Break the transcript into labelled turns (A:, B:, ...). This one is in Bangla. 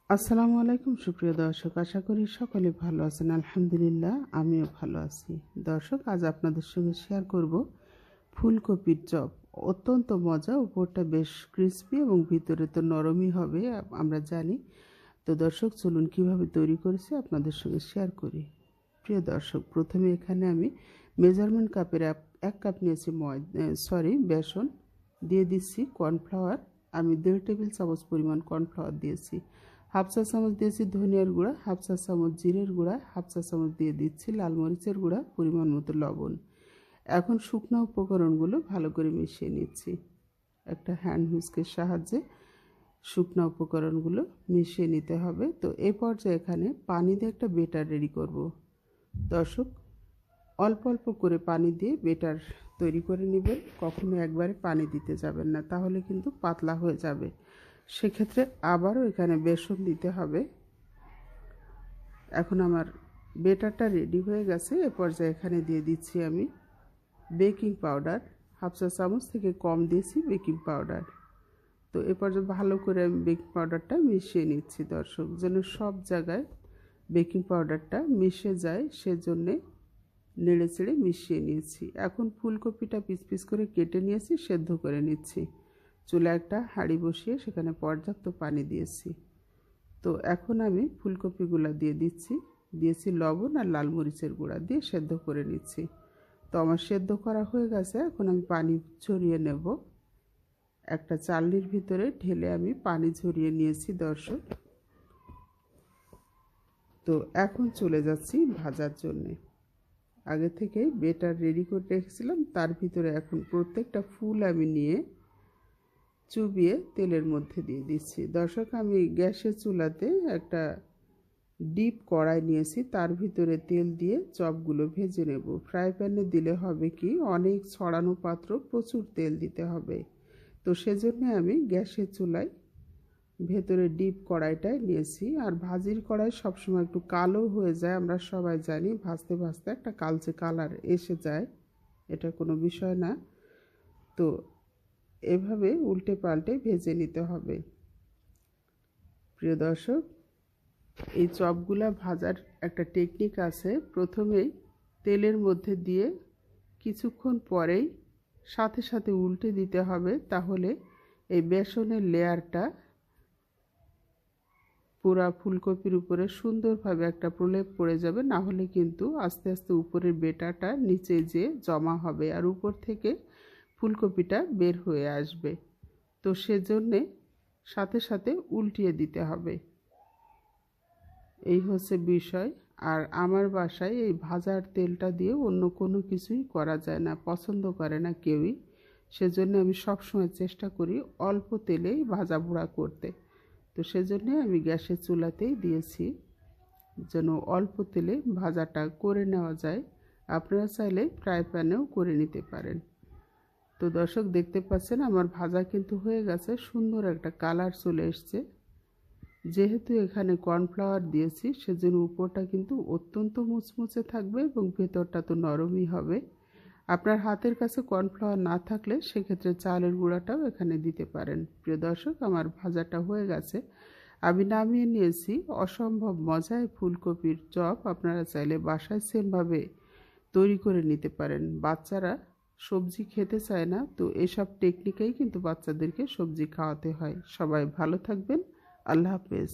A: আসসালামু আলাইকুম সুপ্রিয় দর্শক, আশা করি সকলে ভালো আছেন। আলহামদুলিল্লাহ, আমিও ভালো আছি। দর্শক, আজ আপনাদের সঙ্গে শেয়ার করব ফুলকপির চপ। অত্যন্ত মজা, উপরটা বেশ ক্রিস্পি এবং ভিতরে তো নরমই হবে, আমরা জানি। তো দর্শক, চলুন কিভাবে তৈরি করেছি আপনাদের সঙ্গে শেয়ার করি। প্রিয় দর্শক, প্রথমে এখানে আমি মেজারমেন্ট কাপের 1 কাপ নিয়েছি বেসন, দিয়ে দিচ্ছি কর্নফ্লাওয়ার। আমি 1.5 টেবিল চামচ পরিমাণ কর্নফ্লাওয়ার দিয়েছি। হাফ চা চামচ দিয়েছি ধনিয়ার গুঁড়া, হাফ চা চামচ জিরের গুঁড়া, হাফ চা চামচ দিয়ে দিচ্ছি লাল মরিচের গুঁড়া, পরিমাণ মতো লবণ। এখন শুকনো উপকরণগুলো ভালো করে মিশিয়ে নিচ্ছি। একটা হ্যান্ড হুইস্কের সাহায্যে শুকনো উপকরণগুলো মিশিয়ে নিতে হবে। তো এই পর্যায়ে এখানে পানি দিয়ে একটা বেটার রেডি করব। দর্শক, অল্প অল্প করে পানি দিয়ে বেটার তৈরি করে নেবেন। কখনো একবারে পানি দিতে যাবেন না, তাহলে কিন্তু পাতলা হয়ে যাবে। সেক্ষেত্রে আবারও এখানে বেসন দিতে হবে। এখন আমার বেটারটা রেডি হয়ে গেছে। এ পর্যায়ে এখানে দিয়ে দিচ্ছি আমি বেকিং পাউডার। হাফ চা চামচ থেকে কম দিয়েছি বেকিং পাউডার। তো এ পর্যায়ে ভালো করে আমি বেকিং পাউডারটা মিশিয়ে নিচ্ছি। দর্শক, যেন সব জায়গায় বেকিং পাউডারটা মিশে যায়, সেজন্যে নেড়ে চেড়ে মিশিয়ে নিয়েছি। এখন ফুলকপিটা পিস পিস করে কেটে নিয়েছি, সেদ্ধ করে নিচ্ছি। চুলায় একটা হাঁড়ি বসিয়ে সেখানে পর্যাপ্ত পানি দিয়েছি। তো এখন আমি ফুলকপিগুলো দিয়ে দিয়েছি লবণ আর লাল মরিচের গুঁড়া দিয়ে সেদ্ধ করে নিচ্ছি। তো আমার সেদ্ধ করা হয়ে গেছে। এখন আমি পানি ঝরিয়ে নেব। একটা চালনির ভিতরে ঢেলে আমি পানি ঝরিয়ে নিয়েছি। দর্শক, তো এখন চলে যাচ্ছি ভাজার জন্যে। আগে থেকে বেটার রেডি করে রেখেছিলাম, তার ভিতরে এখন প্রত্যেকটা ফুল আমি নিয়ে চুবিয়ে তেলের মধ্যে দিয়ে দিচ্ছি। দর্শক, আমি গ্যাসের চুলাতে একটা ডিপ কড়াই নিয়েছি, তার ভিতরে তেল দিয়ে চপগুলো ভেজে নেব। ফ্রাই প্যানে দিলে হবে কি, অনেক ছড়ানো পাত্র, প্রচুর তেল দিতে হবে। তো সেজন্য আমি গ্যাসের চুলায় ভেতরে ডিপ কড়াইটাই নিয়েছি। আর ভাজির কড়াই সবসময় একটু কালো হয়ে যায়, আমরা সবাই জানি। ভাজতে ভাজতে একটা কালচে কালার এসে যায়, এটা কোনো বিষয় না। তো এভাবে উল্টে পাল্টে ভেজে নিতে হবে। প্রিয় দর্শক, এই চপগুলা ভাজার একটা টেকনিক আছে। প্রথমেই তেলের মধ্যে দিয়ে কিছুক্ষণ পরেই সাথে সাথে উল্টে দিতে হবে, তাহলে এই বেসনের লেয়ারটা পুরা ফুলকপির উপরে সুন্দরভাবে একটা প্রলেপ পড়ে যাবে। না হলে কিন্তু আস্তে আস্তে উপরের বেটাটা নিচে যেয়ে জমা হবে আর উপর থেকে ফুলকপিটা বের হয়ে আসবে। তো সেজন্যে সাথে সাথে উল্টিয়ে দিতে হবে। এই হচ্ছে বিষয়। আর আমার বাসায় এই ভাজার তেলটা দিয়ে অন্য কোনো কিছুই করা যায় না, পছন্দ করে না কেউই। সেজন্য আমি সবসময় চেষ্টা করি অল্প তেলেই ভাজা পোড়া করতে। তো সেজন্য আমি গ্যাসের চুলাতেই দিয়েছি, যেন অল্প তেলে ভাজাটা করে নেওয়া যায়। আপনারা চাইলে ফ্রাই প্যানেও করে নিতে পারেন। তো দর্শক, দেখতে পাচ্ছেন আমার ভাজা কিন্তু হয়ে গেছে, সুন্দর একটা কালার চলে এসছে। যেহেতু এখানে কর্নফ্লাওয়ার দিয়েছি, সেজন্য উপরটা কিন্তু অত্যন্ত মুচমুচে থাকবে এবং ভেতরটা তো নরমই হবে। আপনার হাতের কাছে কর্নফ্লাওয়ার না থাকলে সেক্ষেত্রে চালের গুঁড়াটাও এখানে দিতে পারেন। প্রিয় দর্শক, আমার ভাজাটা হয়ে গেছে, আমি নামিয়ে নিয়েছি। অসম্ভব মজায় ফুলকপির চপ আপনারা চাইলে বাসায় সেমভাবে তৈরি করে নিতে পারেন। বাচ্চারা সবজি খেতে চায় না, তো এসব টেকনিকেই কিন্তু বাচ্চাদেরকে সবজি খাওয়াতে হয়। সবাই ভালো থাকবেন। আল্লাহ হাফেজ।